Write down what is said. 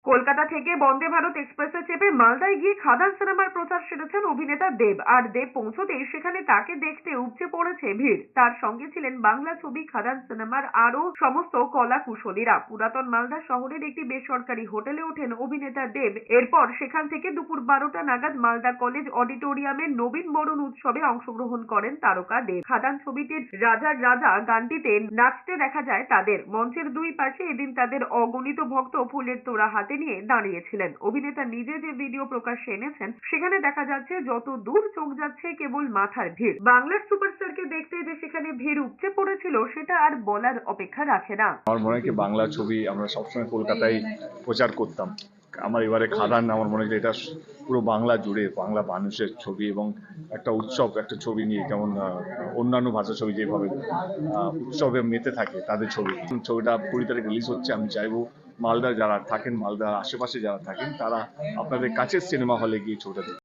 কলকাতা থেকে বন্দে ভারত এক্সপ্রেসে চেপে মালদায় গিয়ে খাদান সিনেমার প্রচার সেরেছেন অভিনেতা দেব। আর দেব পৌঁছতেই সেখানে তাকে দেখতে উপচে পড়েছে ভিড়। তার সঙ্গে ছিলেন বাংলা ছবি খাদান সিনেমার আরো সমস্ত কলা কুশলীরা। পুরাতন মালদা শহরের একটি বেসরকারি হোটেলে ওঠেন অভিনেতা দেব। এরপর সেখান থেকে দুপুর 12টা নাগাদ মালদা কলেজ অডিটোরিয়ামে নবীন বরণ উৎসবে অংশগ্রহণ করেন তারকা দেব। খাদান ছবিটির রাজার রাজা গানটিতে নাচতে দেখা যায় তাদের। মঞ্চের দুই পাশে এদিন তাদের অগণিত ভক্ত ফুলের তোড়া হাতে নিয়ে দাঁড়িয়েছিলেন। অভিনেতা নিজে যে ভিডিও প্রকাশ্যে এনেছেন সেখানে দেখা যাচ্ছে যত দূর চোখ যাচ্ছে কেবল মাথার ভিড়। বাংলার সুপারস্টারকে দেখতে যে সেখানে ভিড় উপচে পড়েছিল সেটা আর বলার অপেক্ষা রাখে না। আমার মনে হয় কি বাংলা ছবি আমরা সবসময় কলকাতায় প্রচার করতাম। আমার এবারে খাদান আমার মনে হয় এটা পুরো বাংলা জুড়ে বাংলা মানুষের ছবি এবং একটা উৎসব, একটা ছবি নিয়ে যেমন অন্যান্য ভাষা ছবি যেভাবে উৎসবে মেতে থাকে তাদের ছবিটা 20 তারিখ রিলিজ হচ্ছে। আমি চাইবো মালদা যারা থাকেন, মালদার আশেপাশে যারা থাকেন, তারা আপনাদের কাছের সিনেমা হলে গিয়ে ছবিটা দেখুন।